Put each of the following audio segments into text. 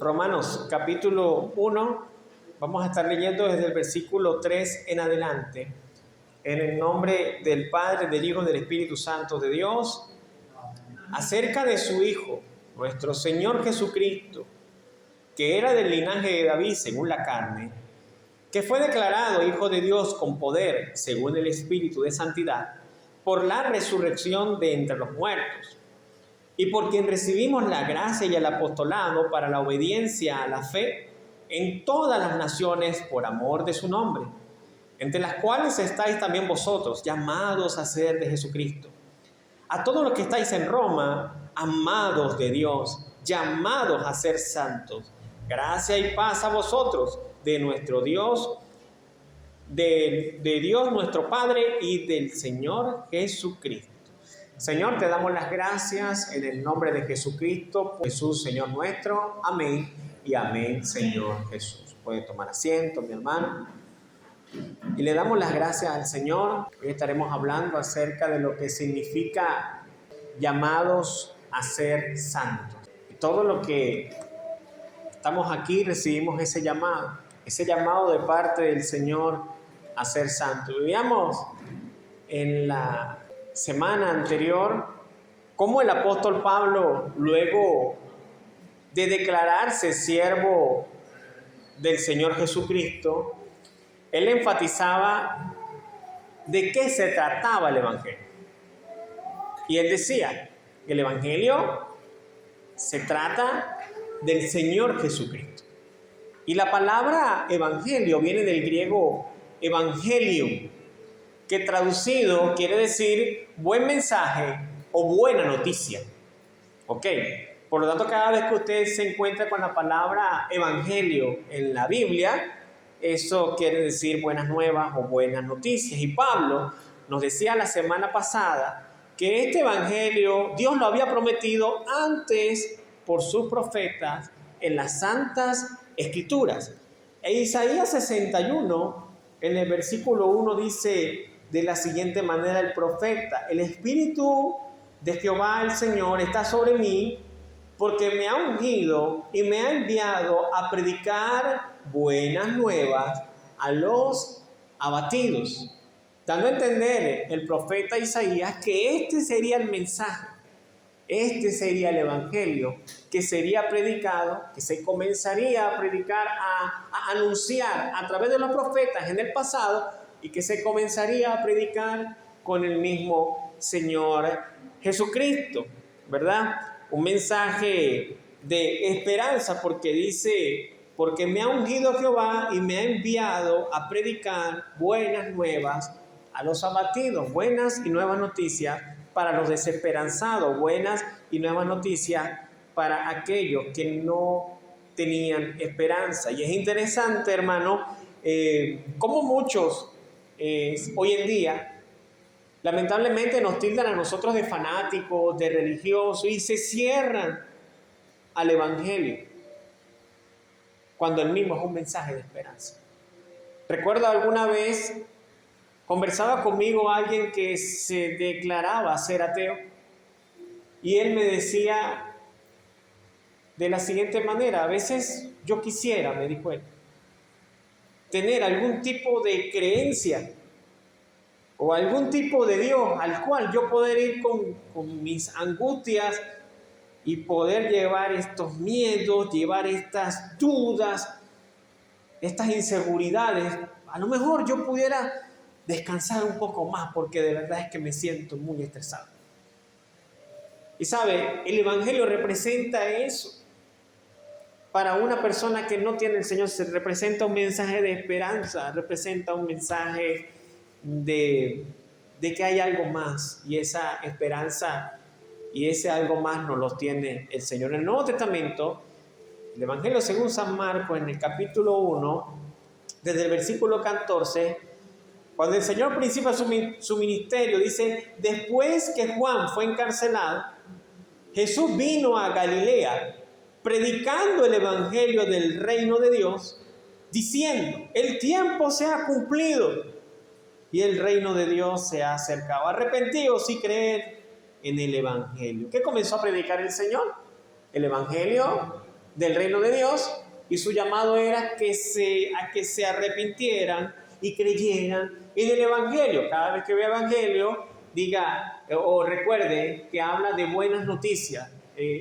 Romanos capítulo 1, vamos a estar leyendo desde el versículo 3 en adelante. En el nombre del Padre, del Hijo y del Espíritu Santo de Dios, acerca de su Hijo, nuestro Señor Jesucristo, que era del linaje de David según la carne, que fue declarado Hijo de Dios con poder según el Espíritu de santidad, por la resurrección de entre los muertos, y por quien recibimos la gracia y el apostolado para la obediencia a la fe en todas las naciones por amor de su nombre, entre las cuales estáis también vosotros, llamados a ser de Jesucristo. A todos los que estáis en Roma, amados de Dios, llamados a ser santos, gracia y paz a vosotros, de nuestro Dios, de Dios nuestro Padre y del Señor Jesucristo. Señor, te damos las gracias en el nombre de Jesucristo, Jesús, Señor nuestro. Amén y amén, Señor Jesús. Puede tomar asiento, mi hermano. Y le damos las gracias al Señor. Hoy estaremos hablando acerca de lo que significa llamados a ser santos. Y todo lo que estamos aquí recibimos ese llamado de parte del Señor a ser santos. Veíamos en la semana anterior cómo el apóstol Pablo, luego de declararse siervo del Señor Jesucristo, él enfatizaba de qué se trataba el Evangelio. Y él decía que el Evangelio se trata del Señor Jesucristo. Y la palabra evangelio viene del griego evangelium, que traducido quiere decir buen mensaje o buena noticia. ¿Ok? Por lo tanto, cada vez que usted se encuentra con la palabra evangelio en la Biblia, eso quiere decir buenas nuevas o buenas noticias. Y Pablo nos decía la semana pasada que este evangelio Dios lo había prometido antes por sus profetas en las santas escrituras. En Isaías 61, en el versículo 1 dice de la siguiente manera el profeta: el Espíritu de Jehová el Señor está sobre mí, porque me ha ungido y me ha enviado a predicar buenas nuevas a los abatidos. Dando a entender el profeta Isaías que este sería el mensaje, este sería el evangelio que sería predicado, que se comenzaría a predicar, a anunciar a través de los profetas en el pasado, y que se comenzaría a predicar con el mismo Señor Jesucristo, ¿verdad? Un mensaje de esperanza, porque dice: porque me ha ungido Jehová y me ha enviado a predicar buenas nuevas a los abatidos, buenas y nuevas noticias para los desesperanzados, buenas y nuevas noticias para aquellos que no tenían esperanza. Y es interesante, hermano, cómo muchos hoy en día lamentablemente nos tildan a nosotros de fanáticos, de religiosos, y se cierran al evangelio cuando el mismo es un mensaje de esperanza. Recuerdo alguna vez conversaba conmigo alguien que se declaraba ser ateo, y él me decía de la siguiente manera: a veces yo quisiera, me dijo él, tener algún tipo de creencia o algún tipo de Dios al cual yo poder ir con mis angustias y poder llevar estos miedos, llevar estas dudas, estas inseguridades. A lo mejor yo pudiera descansar un poco más, porque de verdad es que me siento muy estresado. Y sabe, el evangelio representa eso. Para una persona que no tiene el Señor, se representa un mensaje de esperanza, representa un mensaje de que hay algo más, y esa esperanza y ese algo más nos lo tiene el Señor. En el Nuevo Testamento, el Evangelio según San Marcos, en el capítulo 1, desde el versículo 14, cuando el Señor principia su ministerio, dice: después que Juan fue encarcelado, Jesús vino a Galilea, predicando el evangelio del reino de Dios, diciendo: el tiempo se ha cumplido y el reino de Dios se ha acercado. Arrepentíos y creed en el evangelio. ¿Qué comenzó a predicar el Señor? El evangelio del reino de Dios, y su llamado era a que se arrepintieran y creyeran en el Evangelio. Cada vez que vea Evangelio, diga o recuerde que habla de buenas noticias.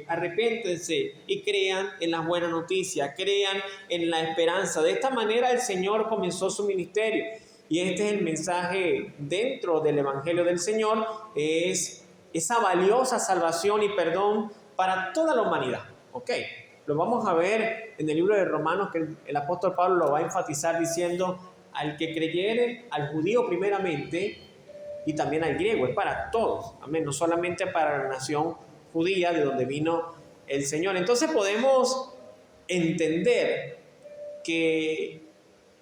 Arrepéntense y crean en las buenas noticias, crean en la esperanza. De esta manera el Señor comenzó su ministerio. Y este es el mensaje dentro del Evangelio del Señor, es esa valiosa salvación y perdón para toda la humanidad. ¿Ok? Lo vamos a ver en el libro de Romanos, que el apóstol Pablo lo va a enfatizar diciendo: al que creyere, al judío primeramente, y también al griego, es para todos, amén, no solamente para la nación judía de donde vino el Señor. Entonces podemos entender que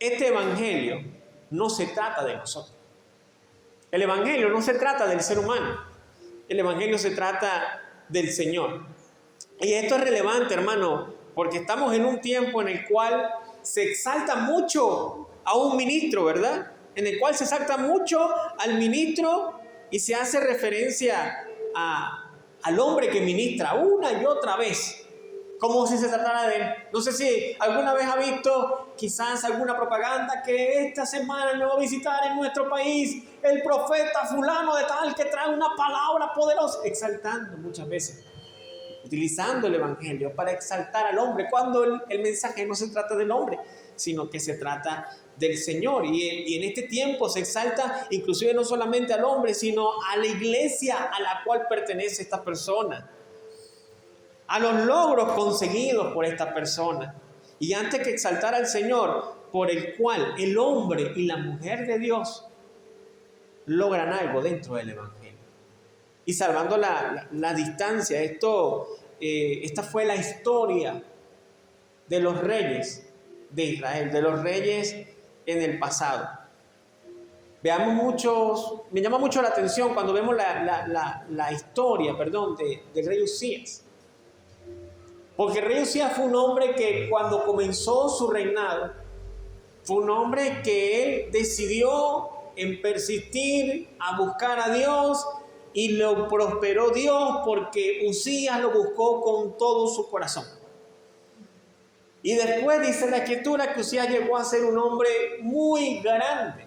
este evangelio no se trata de nosotros. El evangelio no se trata del ser humano. El evangelio se trata del Señor. Y esto es relevante, hermano, porque estamos en un tiempo en el cual se exalta mucho a un ministro, ¿verdad? En el cual se exalta mucho al ministro y se hace referencia al hombre que ministra una y otra vez, como si se tratara de él. No sé si alguna vez ha visto quizás alguna propaganda que esta semana nos va a visitar en nuestro país el profeta fulano de tal que trae una palabra poderosa, exaltando muchas veces, utilizando el evangelio para exaltar al hombre, cuando el mensaje no se trata del hombre, sino que se trata del Señor. Y en este tiempo se exalta inclusive no solamente al hombre, sino a la iglesia a la cual pertenece esta persona, a los logros conseguidos por esta persona. Y antes que exaltar al Señor, por el cual el hombre y la mujer de Dios logran algo dentro del evangelio. Y salvando la distancia, esta fue la historia de los reyes de Israel, de los reyes en el pasado. Me llama mucho la atención cuando vemos la historia, del rey Usías. Porque el rey Usías fue un hombre que cuando comenzó su reinado, fue un hombre que él decidió en persistir a buscar a Dios, y lo prosperó Dios porque Usías lo buscó con todo su corazón. Y después dice la Escritura que Usías llegó a ser un hombre muy grande,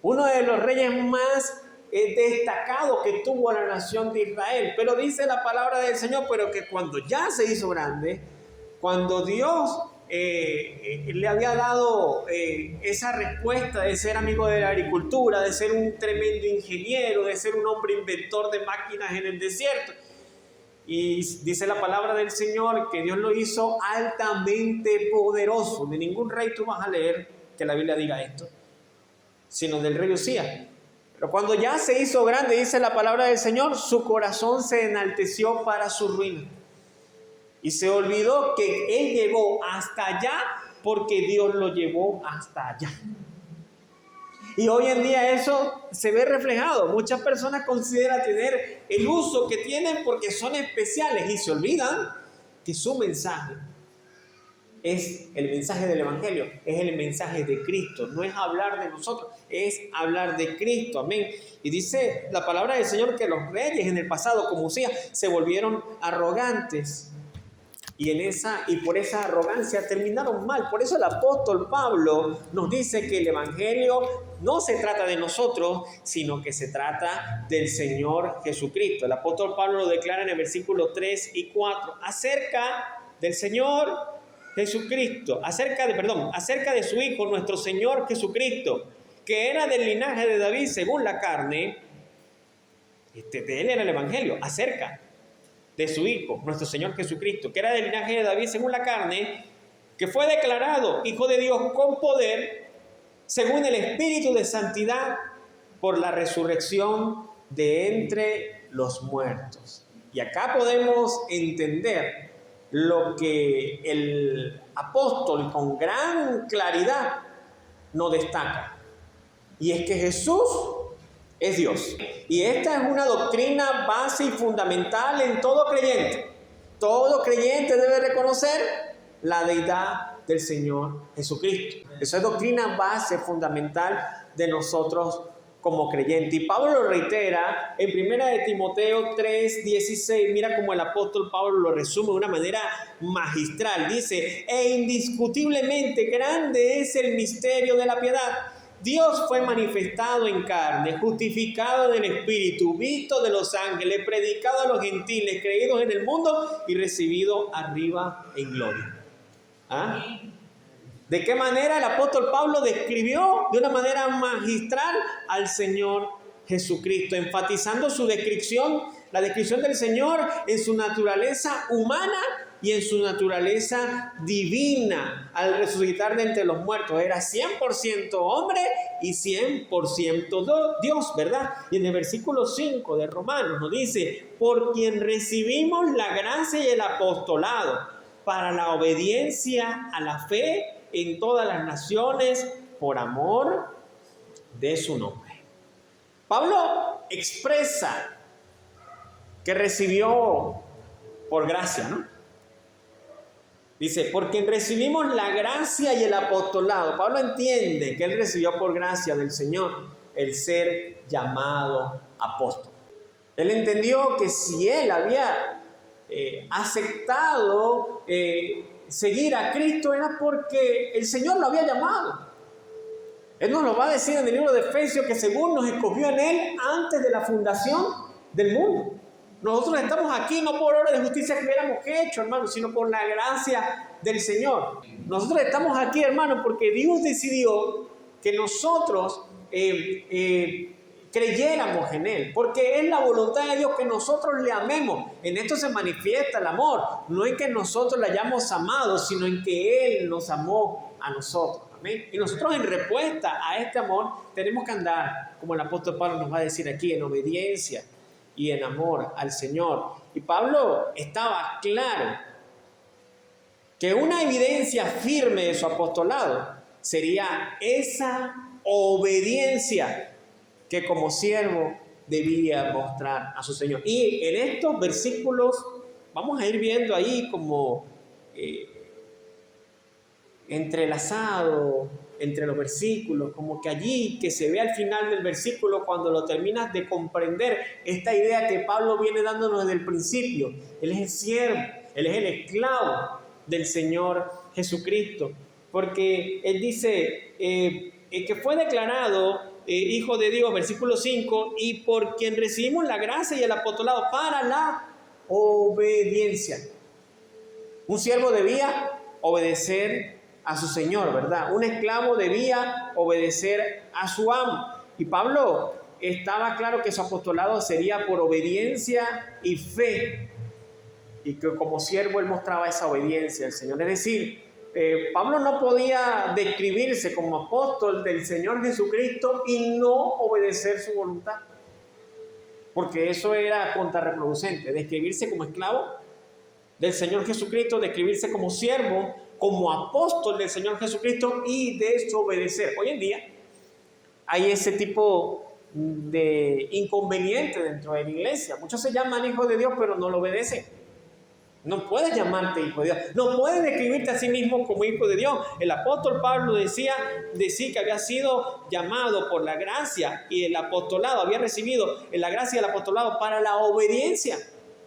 uno de los reyes más destacados que tuvo la nación de Israel. Pero dice la palabra del Señor, pero que cuando ya se hizo grande, cuando Dios le había dado esa respuesta de ser amigo de la agricultura, de ser un tremendo ingeniero, de ser un hombre inventor de máquinas en el desierto. Y dice la palabra del Señor que Dios lo hizo altamente poderoso. De ningún rey tú vas a leer que la Biblia diga esto, sino del rey Usías. Pero cuando ya se hizo grande, dice la palabra del Señor, su corazón se enalteció para su ruina. Y se olvidó que él llegó hasta allá porque Dios lo llevó hasta allá. Y hoy en día eso se ve reflejado. Muchas personas consideran tener el uso que tienen porque son especiales y se olvidan que su mensaje es el mensaje del evangelio, es el mensaje de Cristo. No es hablar de nosotros, es hablar de Cristo. Amén. Y dice la palabra del Señor que los reyes en el pasado, como Usías, se volvieron arrogantes. Y por esa arrogancia terminaron mal. Por eso el apóstol Pablo nos dice que el evangelio no se trata de nosotros, sino que se trata del Señor Jesucristo. El apóstol Pablo lo declara en el versículo 3 y 4, acerca del Señor Jesucristo, acerca de su Hijo, nuestro Señor Jesucristo, que era del linaje de David según la carne. De él era el evangelio, acerca de su Hijo, nuestro Señor Jesucristo, que era del linaje de David según la carne, que fue declarado Hijo de Dios con poder, según el Espíritu de santidad, por la resurrección de entre los muertos. Y acá podemos entender lo que el apóstol con gran claridad nos destaca, y es que Jesús es Dios. Y esta es una doctrina base y fundamental en todo creyente. Todo creyente debe reconocer la deidad del Señor Jesucristo. Esa es doctrina base fundamental de nosotros como creyente. Y Pablo lo reitera en 1 Timoteo 3:16. Mira cómo el apóstol Pablo lo resume de una manera magistral. Dice: e indiscutiblemente grande es el misterio de la piedad. Dios fue manifestado en carne, justificado del Espíritu, visto de los ángeles, predicado a los gentiles, creídos en el mundo y recibido arriba en gloria. ¿Ah? ¿De qué manera el apóstol Pablo describió de una manera magistral al Señor Jesucristo, enfatizando su descripción, la descripción del Señor en su naturaleza humana y en su naturaleza divina al resucitar de entre los muertos? Era 100% hombre y 100% Dios, ¿verdad? Y en el versículo 5 de Romanos nos dice: por quien recibimos la gracia y el apostolado para la obediencia a la fe en todas las naciones por amor de su nombre. Pablo expresa que recibió por gracia, ¿no? Dice: por quien recibimos la gracia y el apostolado. Pablo entiende que él recibió por gracia del Señor el ser llamado apóstol. Él entendió que si él había aceptado seguir a Cristo era porque el Señor lo había llamado. Él nos lo va a decir en el libro de Efesios, que según nos escogió en Él antes de la fundación del mundo. Nosotros estamos aquí no por obra de justicia que hubiéramos hecho, hermano, sino por la gracia del Señor. Nosotros estamos aquí, hermano, porque Dios decidió que nosotros creyéramos en Él, porque es la voluntad de Dios que nosotros le amemos. En esto se manifiesta el amor, no en que nosotros le hayamos amado, sino en que Él nos amó a nosotros. Amén. Y nosotros, en respuesta a este amor, tenemos que andar, como el apóstol Pablo nos va a decir aquí, en obediencia y en amor al Señor. Y Pablo estaba claro que una evidencia firme de su apostolado sería esa obediencia que como siervo debía mostrar a su Señor. Y en estos versículos vamos a ir viendo ahí como entrelazado entre los versículos, como que allí que se ve al final del versículo, cuando lo terminas de comprender, esta idea que Pablo viene dándonos desde el principio. Él es el siervo, él es el esclavo del Señor Jesucristo, porque él dice que fue declarado Hijo de Dios, versículo 5, y por quien recibimos la gracia y el apostolado para la obediencia. Un siervo debía obedecer a su Señor, ¿verdad? Un esclavo debía obedecer a su amo. Y Pablo estaba claro que su apostolado sería por obediencia y fe, y que como siervo él mostraba esa obediencia al Señor. Es decir, Pablo no podía describirse como apóstol del Señor Jesucristo y no obedecer su voluntad, porque eso era contrarreproducente. Describirse como esclavo del Señor Jesucristo, describirse como siervo, como apóstol del Señor Jesucristo y desobedecer. Hoy en día hay ese tipo de inconveniente dentro de la iglesia. Muchos se llaman hijos de Dios, pero no lo obedecen. No puedes llamarte hijo de Dios, no puedes describirte a sí mismo como hijo de Dios. El apóstol Pablo decía que había sido llamado por la gracia y el apostolado, había recibido la gracia y el apostolado para la obediencia.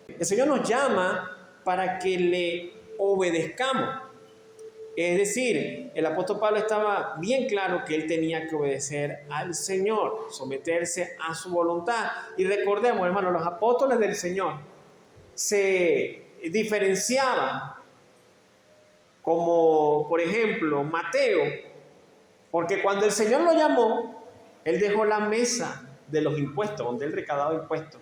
El Señor nos llama para que le obedezcamos. Es decir, el apóstol Pablo estaba bien claro que él tenía que obedecer al Señor, someterse a su voluntad. Y recordemos, hermanos, los apóstoles del Señor se diferenciaban, como por ejemplo Mateo, porque cuando el Señor lo llamó, él dejó la mesa de los impuestos, donde él recaudaba impuestos,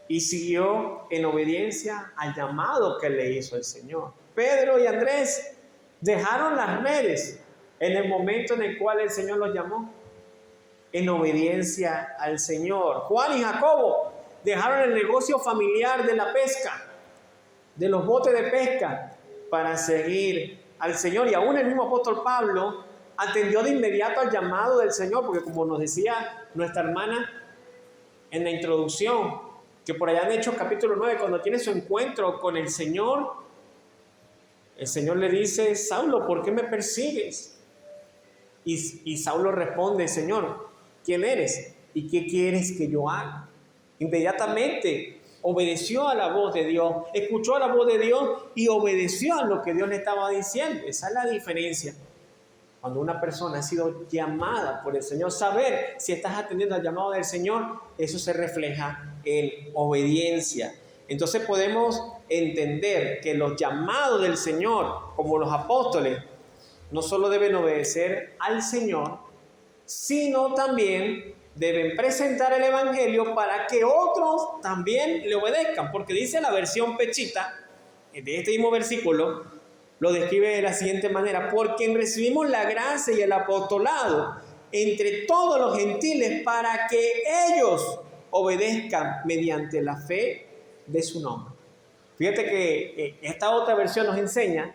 y siguió en obediencia al llamado que le hizo el Señor. Pedro y Andrés dejaron las redes en el momento en el cual el Señor los llamó, en obediencia al Señor. Juan y Jacobo dejaron el negocio familiar de la pesca, de los botes de pesca, para seguir al Señor. Y aún el mismo apóstol Pablo atendió de inmediato al llamado del Señor, porque como nos decía nuestra hermana en la introducción, que por allá en Hechos capítulo 9, cuando tiene su encuentro con el Señor le dice: Saulo, ¿por qué me persigues? Y Saulo responde: Señor, ¿quién eres? ¿Y qué quieres que yo haga? Inmediatamente obedeció a la voz de Dios, escuchó a la voz de Dios y obedeció a lo que Dios le estaba diciendo. Esa es la diferencia. Cuando una persona ha sido llamada por el Señor, saber si estás atendiendo al llamado del Señor, eso se refleja en obediencia. Entonces podemos entender que los llamados del Señor, como los apóstoles, no solo deben obedecer al Señor, sino también deben presentar el Evangelio para que otros también le obedezcan. Porque dice la versión Pechita, de este mismo versículo, lo describe de la siguiente manera: porque recibimos la gracia y el apostolado entre todos los gentiles para que ellos obedezcan mediante la fe de su nombre. Fíjate que esta otra versión nos enseña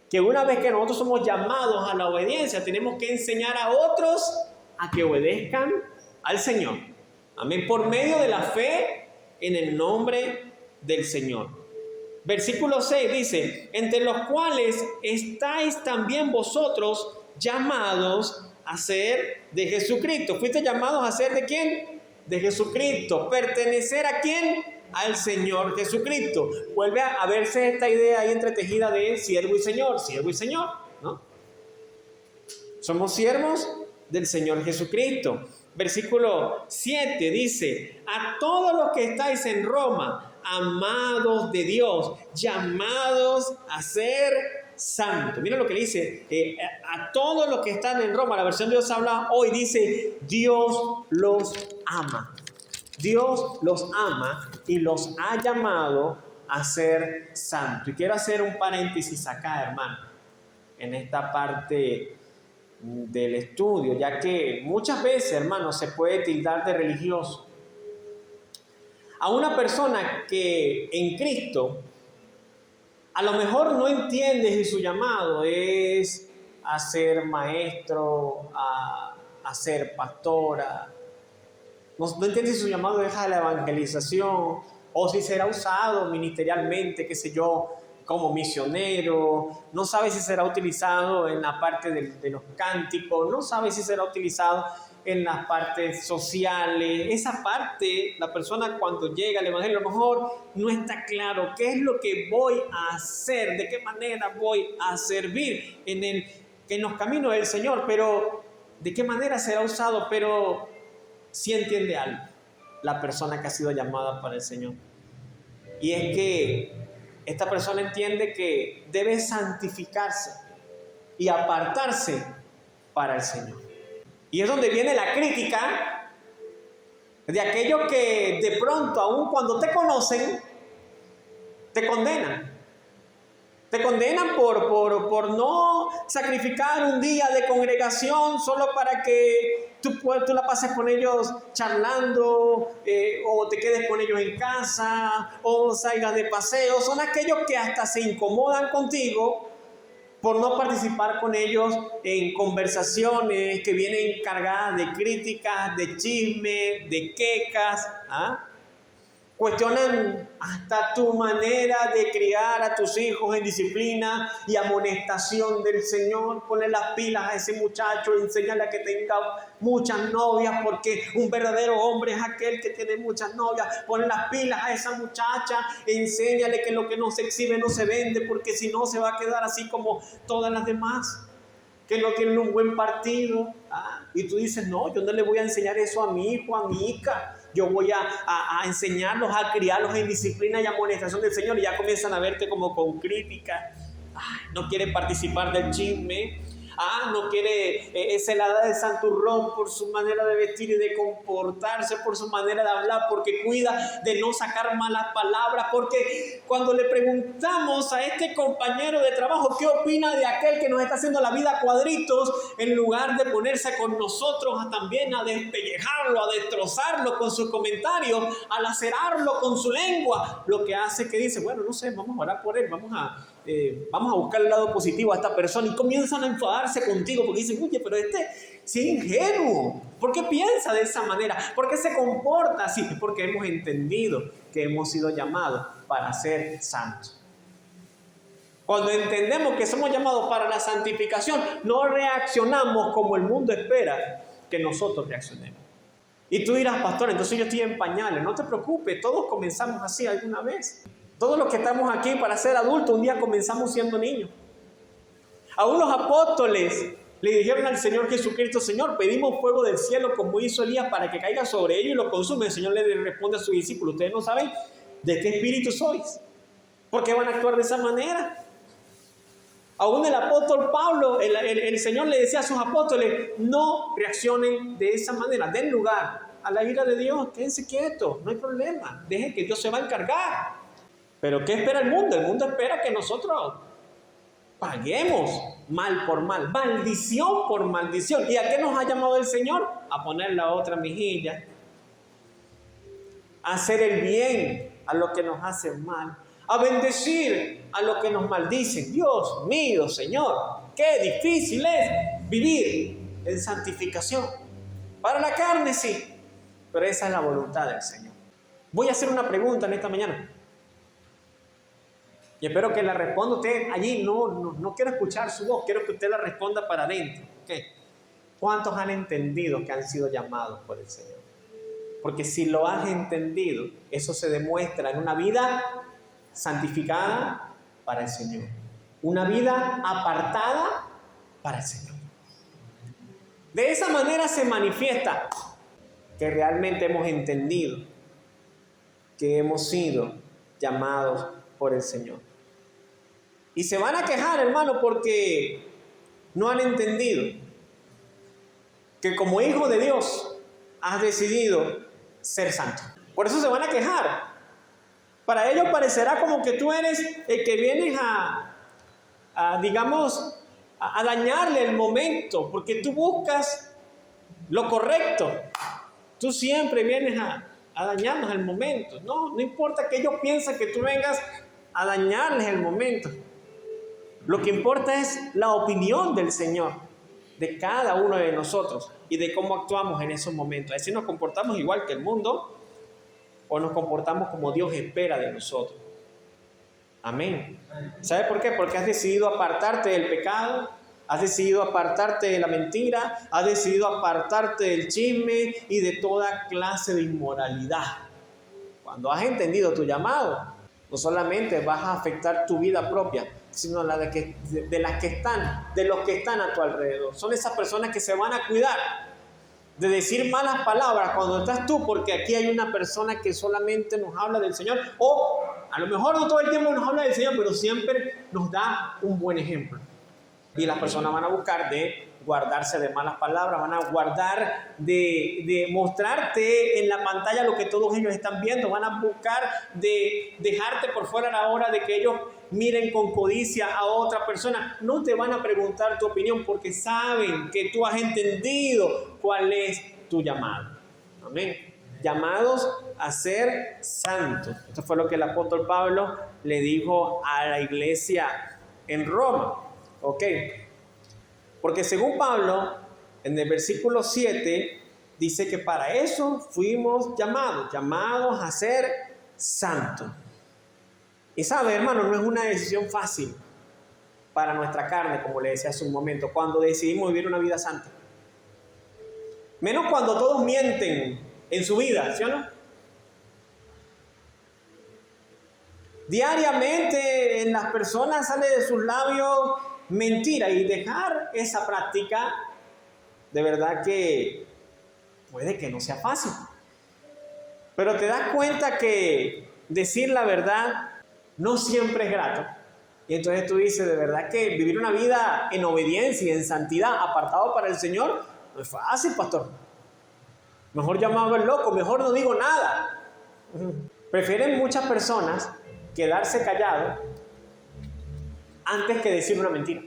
que una vez que nosotros somos llamados a la obediencia, tenemos que enseñar a otros a que obedezcan al Señor. Amén. Por medio de la fe en el nombre del Señor. Versículo 6 dice: entre los cuales estáis también vosotros llamados a ser de Jesucristo. ¿Fuiste llamados a ser de quién? De Jesucristo. ¿Pertenecer a quién? Al Señor Jesucristo. Vuelve a verse esta idea ahí entretejida de siervo y Señor, ¿no? Somos siervos del Señor Jesucristo. Versículo 7 dice: a todos los que estáis en Roma, amados de Dios, llamados a ser santos. Mira lo que dice, a todos los que están en Roma. La versión de Dios habla hoy, dice: Dios los ama. Dios los ama y los ha llamado a ser santos. Y quiero hacer un paréntesis acá, hermano, en esta parte del estudio, ya que muchas veces, hermano, se puede tildar de religioso a una persona que en Cristo a lo mejor no entiende si su llamado es a ser maestro, a ser pastora. No entiende si su llamado es a la evangelización o si será usado ministerialmente, qué sé yo, como misionero. No sabe si será utilizado en la parte de los cánticos, no sabe si será utilizado en las partes sociales. Esa parte, la persona cuando llega al evangelio a lo mejor no está claro qué es lo que voy a hacer, de qué manera voy a servir en los caminos del Señor, pero de qué manera será usado. Pero sí entiende algo la persona que ha sido llamada para el Señor, y es que esta persona entiende que debe santificarse y apartarse para el Señor. Y es donde viene la crítica de aquellos que de pronto, aun cuando te conocen, te condenan. Te condenan por no sacrificar un día de congregación solo para que tú la pases con ellos charlando, o te quedes con ellos en casa, o salgas de paseo. Son aquellos que hasta se incomodan contigo por no participar con ellos en conversaciones que vienen cargadas de críticas, de chisme, de quejas, ¿ah? Cuestionan hasta tu manera de criar a tus hijos en disciplina y amonestación del Señor. Ponle las pilas a ese muchacho, enséñale a que tenga muchas novias, porque un verdadero hombre es aquel que tiene muchas novias. Ponle las pilas a esa muchacha, enséñale que lo que no se exhibe no se vende, porque si no se va a quedar así como todas las demás, que no tienen un buen partido. Y tú dices: no, yo no le voy a enseñar eso a mi hijo, a mi hija. Yo voy a enseñarlos, a criarlos en disciplina y amonestación del Señor. Y ya comienzan a verte como con crítica. No quiere participar del chisme. No quiere, se la da de santurrón por su manera de vestir y de comportarse, por su manera de hablar, porque cuida de no sacar malas palabras. Porque cuando le preguntamos a este compañero de trabajo qué opina de aquel que nos está haciendo la vida a cuadritos, en lugar de ponerse con nosotros también a despellejarlo, a destrozarlo con sus comentarios, a lacerarlo con su lengua, lo que hace que dice: bueno, no sé, vamos a orar por él, vamos a buscar el lado positivo a esta persona. Y comienzan a enfadarse contigo porque dicen: oye, pero sí es ingenuo. ¿Por qué piensa de esa manera? ¿Por qué se comporta así? Porque hemos entendido que hemos sido llamados para ser santos. Cuando entendemos que somos llamados para la santificación, no reaccionamos como el mundo espera que nosotros reaccionemos. Y tú dirás, pastor, entonces yo estoy en pañales. No te preocupes, todos comenzamos así alguna vez. Todos los que estamos aquí para ser adultos, un día comenzamos siendo niños. Aún los apóstoles le dijeron al Señor Jesucristo, Señor, pedimos fuego del cielo como hizo Elías para que caiga sobre ellos y lo consume. El Señor le responde a sus discípulos, ustedes no saben de qué espíritu sois. ¿Por qué van a actuar de esa manera? Aún el apóstol Pablo, el Señor le decía a sus apóstoles, no reaccionen de esa manera, den lugar a la ira de Dios, quédense quietos, no hay problema, dejen que Dios se va a encargar. Pero ¿qué espera el mundo? El mundo espera que nosotros paguemos mal por mal, maldición por maldición. ¿Y a qué nos ha llamado el Señor? A poner la otra mejilla, a hacer el bien a lo que nos hace mal, a bendecir a los que nos maldicen. Dios mío, Señor, qué difícil es vivir en santificación. Para la carne sí, pero esa es la voluntad del Señor. Voy a hacer una pregunta en esta mañana y espero que la responda usted allí. No quiero escuchar su voz, quiero que usted la responda para adentro. ¿Okay? ¿Cuántos han entendido que han sido llamados por el Señor? Porque si lo has entendido, eso se demuestra en una vida santificada para el Señor, una vida apartada para el Señor. De esa manera se manifiesta que realmente hemos entendido que hemos sido llamados por el Señor. Y se van a quejar, hermano, porque no han entendido que como hijo de Dios has decidido ser santo. Por eso se van a quejar. Para ellos parecerá como que tú eres el que vienes digamos, a dañarle el momento, porque tú buscas lo correcto. Tú siempre vienes a dañarnos el momento. No importa que ellos piensen que tú vengas a dañarles el momento. Lo que importa es la opinión del Señor de cada uno de nosotros y de cómo actuamos en esos momentos. Es si nos comportamos igual que el mundo o nos comportamos como Dios espera de nosotros. Amén. ¿Sabes por qué? Porque has decidido apartarte del pecado, has decidido apartarte de la mentira, has decidido apartarte del chisme y de toda clase de inmoralidad. Cuando has entendido tu llamado, no solamente vas a afectar tu vida propia, sino la de los que están a tu alrededor. Son esas personas que se van a cuidar de decir malas palabras cuando estás tú, porque aquí hay una persona que solamente nos habla del Señor, o a lo mejor no todo el tiempo nos habla del Señor, pero siempre nos da un buen ejemplo. Y las personas van a buscar de guardarse de malas palabras, van a guardar de mostrarte en la pantalla lo que todos ellos están viendo, van a buscar de dejarte por fuera a la hora de que ellos miren con codicia a otra persona. No te van a preguntar tu opinión porque saben que tú has entendido cuál es tu llamado. Amén. Llamados a ser santos. Esto fue lo que el apóstol Pablo le dijo a la iglesia en Roma. Ok, porque según Pablo, en el versículo 7, dice que para eso fuimos llamados a ser santos. Y sabe, hermano, no es una decisión fácil para nuestra carne, como le decía hace un momento, cuando decidimos vivir una vida santa. Menos cuando todos mienten en su vida, ¿sí o no? Diariamente en las personas sale de sus labios mentira, y dejar esa práctica de verdad que puede que no sea fácil, pero te das cuenta que decir la verdad no siempre es grato. Y entonces tú dices, de verdad que vivir una vida en obediencia y en santidad apartado para el Señor no es fácil, pastor. Mejor llamado el loco, mejor no digo nada. Prefieren muchas personas quedarse callados antes que decir una mentira,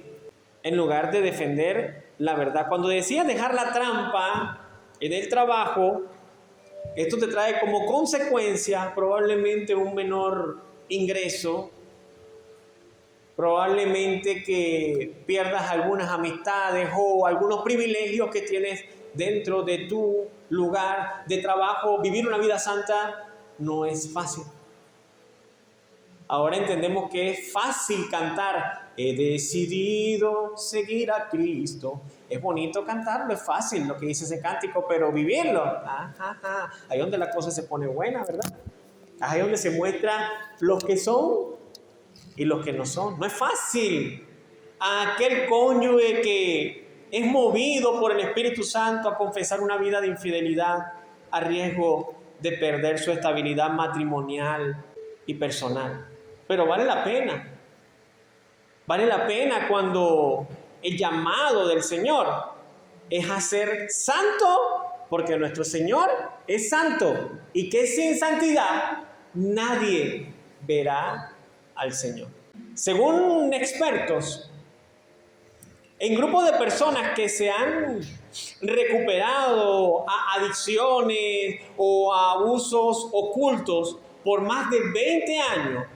en lugar de defender la verdad. Cuando decías dejar la trampa en el trabajo, esto te trae como consecuencia probablemente un menor ingreso, probablemente que pierdas algunas amistades o algunos privilegios que tienes dentro de tu lugar de trabajo. Vivir una vida santa no es fácil. Ahora entendemos que es fácil cantar, he decidido seguir a Cristo. Es bonito cantarlo, es fácil lo que dice ese cántico, pero vivirlo, ahí donde la cosa se pone buena, ¿verdad? Ahí donde se muestra los que son y los que no son. No es fácil. Aquel cónyuge que es movido por el Espíritu Santo a confesar una vida de infidelidad a riesgo de perder su estabilidad matrimonial y personal. Pero vale la pena. Vale la pena cuando el llamado del Señor es a ser santo, porque nuestro Señor es santo y que sin santidad nadie verá al Señor. Según expertos, en grupos de personas que se han recuperado a adicciones o a abusos ocultos por más de 20 años,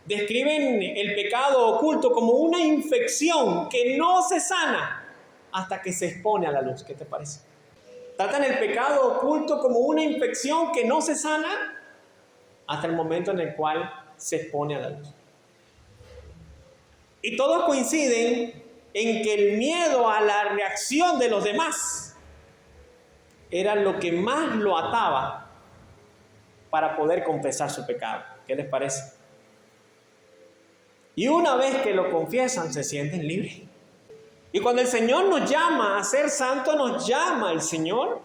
describen el pecado oculto como una infección que no se sana hasta que se expone a la luz. ¿Qué te parece? Tratan el pecado oculto como una infección que no se sana hasta el momento en el cual se expone a la luz. Y todos coinciden en que el miedo a la reacción de los demás era lo que más lo ataba para poder confesar su pecado. ¿Qué les parece? Y una vez que lo confiesan, se sienten libres. Y cuando el Señor nos llama a ser santos, nos llama el Señor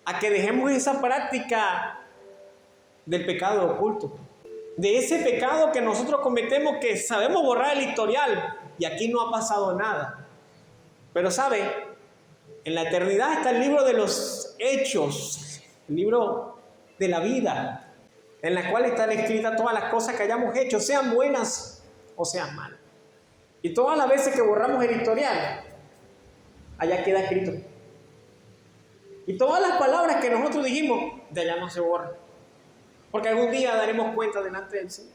a que dejemos esa práctica del pecado oculto. De ese pecado que nosotros cometemos, que sabemos borrar el historial y aquí no ha pasado nada. Pero ¿sabe? En la eternidad está el libro de los hechos, el libro de la vida, en la cual están escritas todas las cosas que hayamos hecho, sean buenas o sean malas. Y todas las veces que borramos el historial, allá queda escrito. Y todas las palabras que nosotros dijimos, de allá no se borran. Porque algún día daremos cuenta delante del Señor.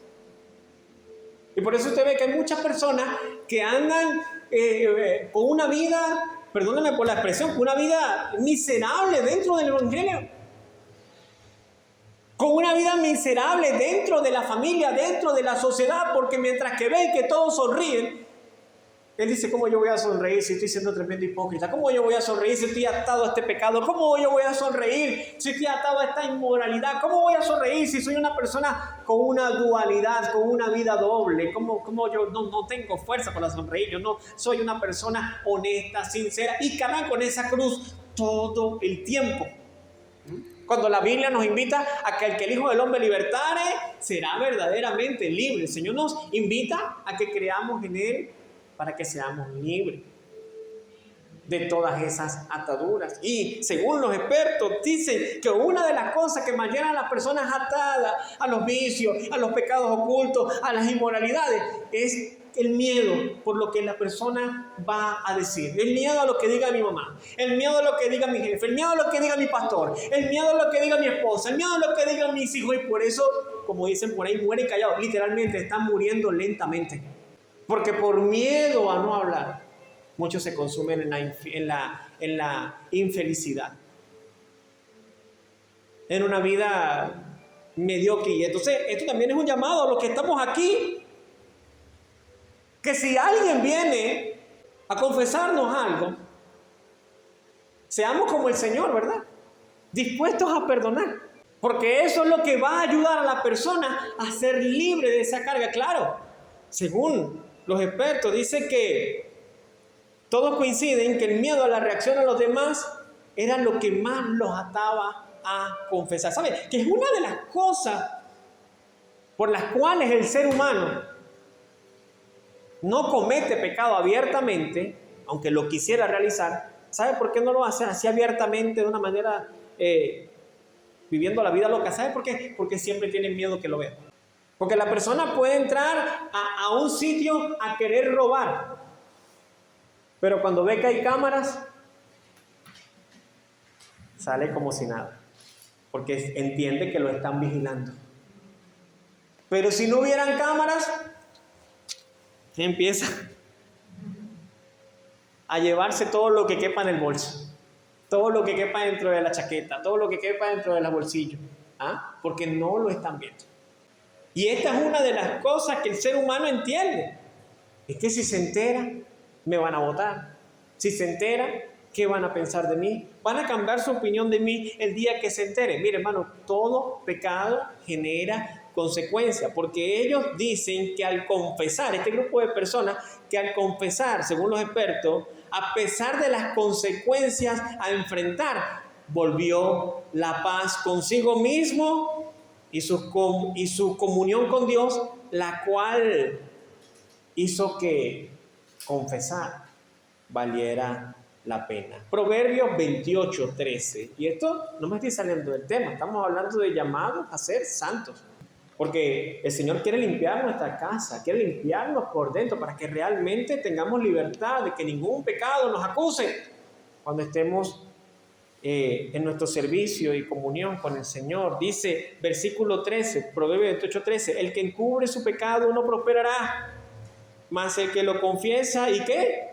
Y por eso usted ve que hay muchas personas que andan con una vida, perdónenme por la expresión, con una vida miserable dentro del Evangelio. Con una vida miserable dentro de la familia, dentro de la sociedad, porque mientras que ve que todos sonríen, él dice, ¿cómo yo voy a sonreír si estoy siendo tremendo hipócrita? ¿Cómo yo voy a sonreír si estoy atado a este pecado? ¿Cómo yo voy a sonreír si estoy atado a esta inmoralidad? ¿Cómo voy a sonreír si soy una persona con una dualidad, con una vida doble? ¿Cómo yo no tengo fuerza para sonreír? Yo no soy una persona honesta, sincera y cargan con esa cruz todo el tiempo. Cuando la Biblia nos invita a que el que el Hijo del Hombre libertare será verdaderamente libre. El Señor nos invita a que creamos en Él para que seamos libres de todas esas ataduras. Y según los expertos dicen que una de las cosas que mantienen a las personas atadas a los vicios, a los pecados ocultos, a las inmoralidades, es el miedo por lo que la persona va a decir. El miedo a lo que diga mi mamá, el miedo a lo que diga mi jefe, el miedo a lo que diga mi pastor, el miedo a lo que diga mi esposa, el miedo a lo que digan mis hijos. Y por eso, como dicen por ahí, mueren callados. Literalmente están muriendo lentamente. Porque por miedo a no hablar, muchos se consumen en la infelicidad, en una vida mediocre. Y entonces esto también es un llamado a los que estamos aquí, que si alguien viene a confesarnos algo, seamos como el Señor, ¿verdad? Dispuestos a perdonar, porque eso es lo que va a ayudar a la persona a ser libre de esa carga. Claro, según los expertos dicen que todos coinciden que el miedo a la reacción a los demás era lo que más los ataba a confesar. ¿Sabe? Que es una de las cosas por las cuales el ser humano no comete pecado abiertamente, aunque lo quisiera realizar. ¿Sabe por qué no lo hace así abiertamente, de una manera viviendo la vida loca? ¿Sabe por qué? Porque siempre tienen miedo que lo vean. Porque la persona puede entrar a un sitio a querer robar, pero cuando ve que hay cámaras, sale como si nada, porque entiende que lo están vigilando. Pero si no hubieran cámaras, empieza a llevarse todo lo que quepa en el bolso, todo lo que quepa dentro de la chaqueta, todo lo que quepa dentro de los bolsillos, porque no lo están viendo. Y esta es una de las cosas que el ser humano entiende. Es que si se entera, me van a votar. Si se entera, ¿qué van a pensar de mí? Van a cambiar su opinión de mí el día que se entere. Mire, hermano, todo pecado genera consecuencias, porque ellos dicen que al confesar, este grupo de personas, que al confesar, según los expertos, a pesar de las consecuencias a enfrentar, volvió la paz consigo mismo y su comunión con Dios, la cual hizo que confesar valiera la pena. Proverbios 28:13. Y esto no me estoy saliendo del tema, estamos hablando de llamados a ser santos. Porque el Señor quiere limpiar nuestra casa, quiere limpiarnos por dentro para que realmente tengamos libertad de que ningún pecado nos acuse cuando estemos en nuestro servicio y comunión con el Señor. Dice versículo 13, Proverbios 28:13, el que encubre su pecado no prosperará, mas el que lo confiesa y ¿qué?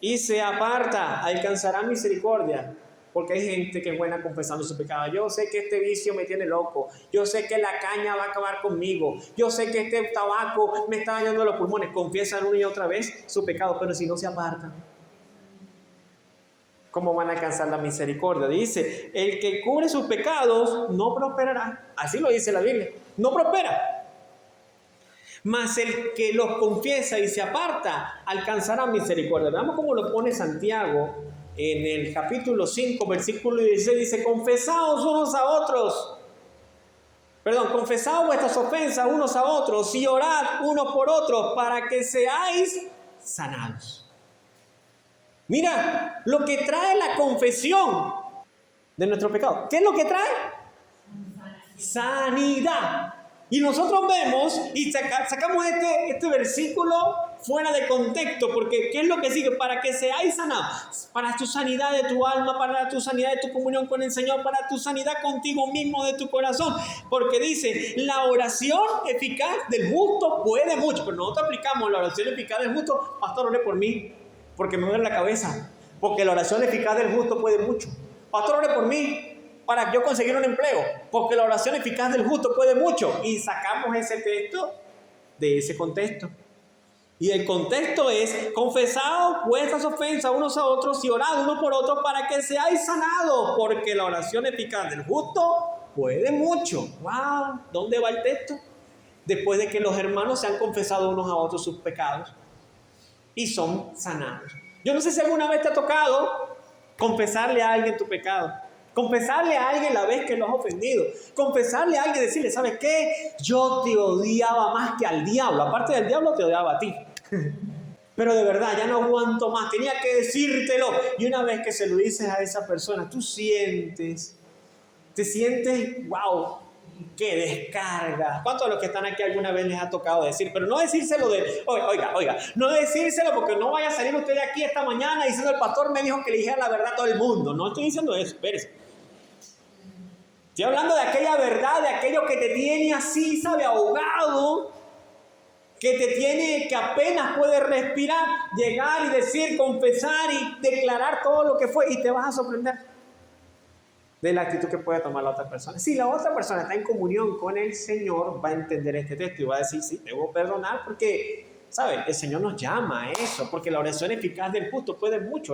Y se aparta, alcanzará misericordia. Porque hay gente que es buena confesando su pecado. Yo sé que este vicio me tiene loco. Yo sé que la caña va a acabar conmigo. Yo sé que este tabaco me está dañando los pulmones. Confiesan una y otra vez su pecado, pero si no se apartan, ¿cómo van a alcanzar la misericordia? Dice, el que cubre sus pecados no prosperará. Así lo dice la Biblia. No prospera. Mas el que los confiesa y se aparta, alcanzará misericordia. Veamos cómo lo pone Santiago en el capítulo 5, versículo 16. Dice, confesaos unos a otros. Confesaos vuestras ofensas unos a otros y orad unos por otros para que seáis sanados. Mira, lo que trae la confesión de nuestro pecado. ¿Qué es lo que trae? Sanidad. Y nosotros vemos y sacamos este versículo fuera de contexto, porque ¿qué es lo que sigue? Para que seáis sanados, para tu sanidad de tu alma, para tu sanidad de tu comunión con el Señor, para tu sanidad contigo mismo de tu corazón, porque dice, la oración eficaz del justo puede mucho, pero nosotros aplicamos la oración eficaz del justo, pastor, ore por mí, porque me duele la cabeza, porque la oración eficaz del justo puede mucho, pastor, ore por mí, para yo conseguir un empleo, porque la oración eficaz del justo puede mucho. Y sacamos ese texto de ese contexto. Y el contexto es, confesaos vuestras ofensas unos a otros y orad uno por otro para que seáis sanados, porque la oración eficaz del justo puede mucho. ¡Wow! ¿Dónde va el texto? Después de que los hermanos se han confesado unos a otros sus pecados y son sanados. Yo no sé si alguna vez te ha tocado confesarle a alguien tu pecado. Confesarle a alguien la vez que lo has ofendido. Confesarle a alguien, decirle, ¿sabes qué? Yo te odiaba más que al diablo. Aparte del diablo, te odiaba a ti. Pero de verdad, ya no aguanto más. Tenía que decírtelo. Y una vez que se lo dices a esa persona, te sientes, wow, qué descarga. ¿Cuántos de los que están aquí alguna vez les ha tocado decir? Pero no decírselo oiga, no decírselo porque no vaya a salir usted de aquí esta mañana diciendo, el pastor me dijo que le dijera la verdad a todo el mundo. No estoy diciendo eso, espérese. Estoy hablando de aquella verdad, de aquello que te tiene así, ¿sabe? Ahogado, que te tiene, que apenas puedes respirar, llegar y decir, confesar y declarar todo lo que fue, y te vas a sorprender de la actitud que puede tomar la otra persona. Si la otra persona está en comunión con el Señor, va a entender este texto y va a decir, sí, debo perdonar porque, ¿sabe? El Señor nos llama a eso, porque la oración eficaz del justo puede mucho.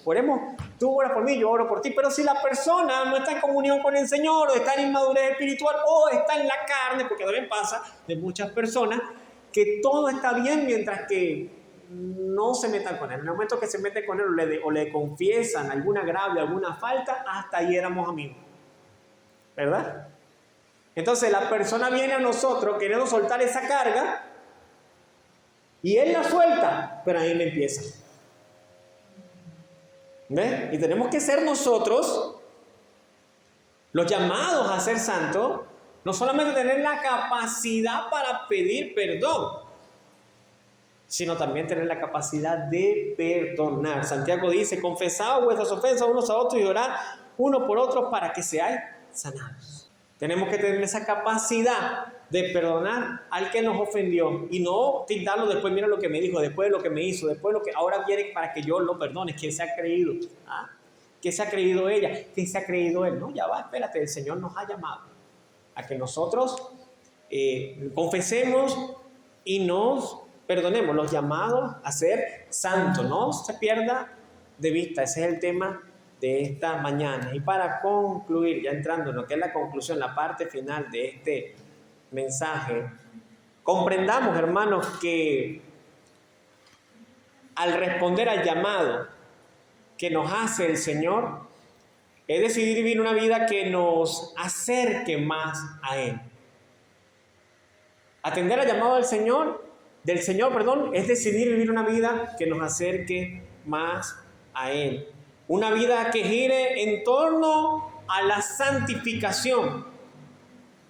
Oremos, tú oras por mí, yo oro por ti. Pero si la persona no está en comunión con el Señor, o está en inmadurez espiritual, o está en la carne, porque también pasa de muchas personas, que todo está bien mientras que no se metan con él. En el momento que se meten con él o le confiesan algún agravio, alguna falta, hasta ahí éramos amigos. ¿Verdad? Entonces la persona viene a nosotros queriendo soltar esa carga y él la suelta, pero ahí le empieza. ¿Ves? Y tenemos que ser nosotros los llamados a ser santos, no solamente tener la capacidad para pedir perdón, sino también tener la capacidad de perdonar. Santiago dice, confesad vuestras ofensas unos a otros y orad uno por otros para que seáis sanados. Tenemos que tener esa capacidad de perdonar al que nos ofendió y no tildarlo después, mira lo que me dijo, después de lo que me hizo, después de lo que ahora viene para que yo lo perdone. ¿Quién se ha creído? ¿Qué se ha creído ella? ¿Qué se ha creído él? No, ya va, espérate, el Señor nos ha llamado a que nosotros confesemos y nos perdonemos, los llamados a ser santos. No se pierda de vista, ese es el tema de esta mañana. Y para concluir, ya entrando en lo que es la conclusión, la parte final de este mensaje, comprendamos, hermanos, que al responder al llamado que nos hace el Señor, es decidir vivir una vida que nos acerque más a Él. Atender al llamado del Señor, es decidir vivir una vida que nos acerque más a Él. Una vida que gire en torno a la santificación.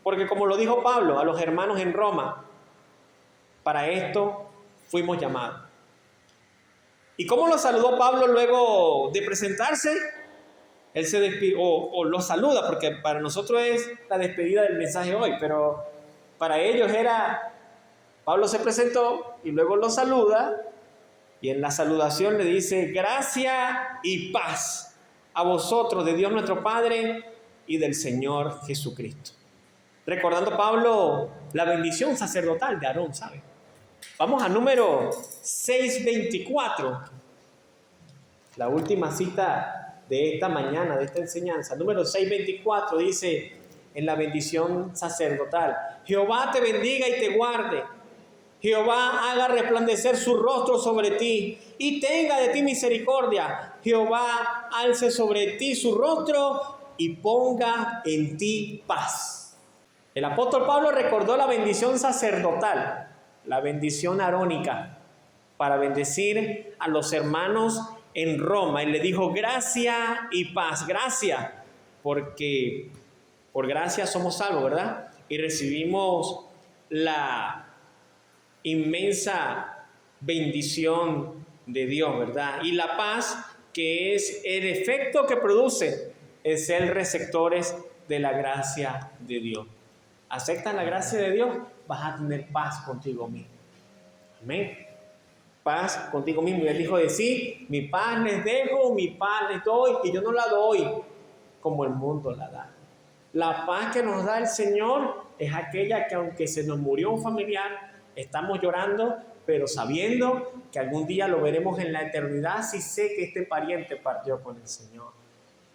Porque como lo dijo Pablo a los hermanos en Roma, para esto fuimos llamados. ¿Y cómo lo saludó Pablo luego de presentarse? Él se despidió, o lo saluda, porque para nosotros es la despedida del mensaje hoy, pero para ellos era, Pablo se presentó y luego lo saluda, y en la saludación le dice, gracia y paz a vosotros de Dios nuestro Padre y del Señor Jesucristo. Recordando Pablo la bendición sacerdotal de Aarón, ¿sabe? Vamos a número 624, la última cita de esta mañana, de esta enseñanza. Número 624 dice en la bendición sacerdotal, Jehová te bendiga y te guarde. Jehová haga resplandecer su rostro sobre ti y tenga de ti misericordia. Jehová alce sobre ti su rostro y ponga en ti paz. El apóstol Pablo recordó la bendición sacerdotal, la bendición arónica, para bendecir a los hermanos en Roma. Y le dijo, gracia y paz. Gracia, porque por gracia somos salvos, ¿verdad? Y recibimos la inmensa bendición de Dios, ¿verdad? Y la paz, que es el efecto que produce el ser receptores de la gracia de Dios. ¿Aceptas la gracia de Dios? Vas a tener paz contigo mismo. Amén. Paz contigo mismo. Y él dijo de sí, mi paz les dejo, mi paz les doy, y yo no la doy como el mundo la da. La paz que nos da el Señor es aquella que aunque se nos murió un familiar, estamos llorando, pero sabiendo que algún día lo veremos en la eternidad. Si sé que este pariente partió con el Señor.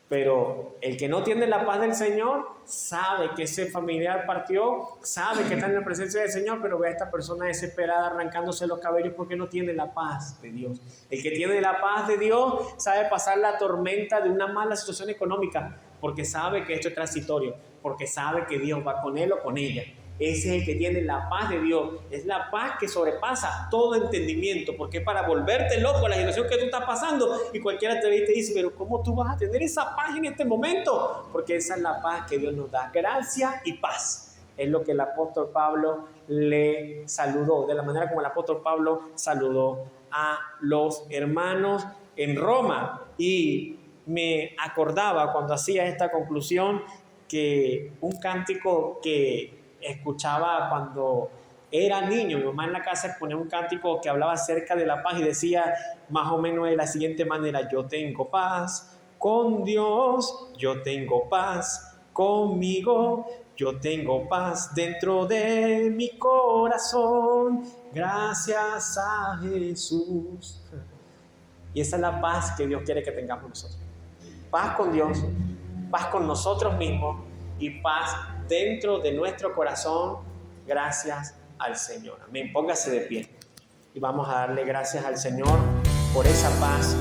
Pero el que no tiene la paz del Señor sabe que ese familiar partió, sabe que está en la presencia del Señor, pero ve a esta persona desesperada arrancándose los cabellos porque no tiene la paz de Dios. El que tiene la paz de Dios sabe pasar la tormenta de una mala situación económica porque sabe que esto es transitorio, porque sabe que Dios va con él o con ella. Ese es el que tiene la paz de Dios. Es la paz que sobrepasa todo entendimiento, porque es para volverte loco la situación que tú estás pasando. Y cualquiera te ve y te dice, pero ¿cómo tú vas a tener esa paz en este momento? Porque esa es la paz que Dios nos da. Gracia y paz. Es lo que el apóstol Pablo le saludó, de la manera como el apóstol Pablo saludó a los hermanos en Roma. Y me acordaba cuando hacía esta conclusión que un cántico que escuchaba cuando era niño, mi mamá en la casa ponía un cántico que hablaba acerca de la paz y decía más o menos de la siguiente manera: yo tengo paz con Dios, yo tengo paz conmigo, yo tengo paz dentro de mi corazón, gracias a Jesús. Y esa es la paz que Dios quiere que tengamos nosotros. Paz con Dios, paz con nosotros mismos y paz dentro de nuestro corazón, gracias al Señor. Amén. Póngase de pie y vamos a darle gracias al Señor por esa paz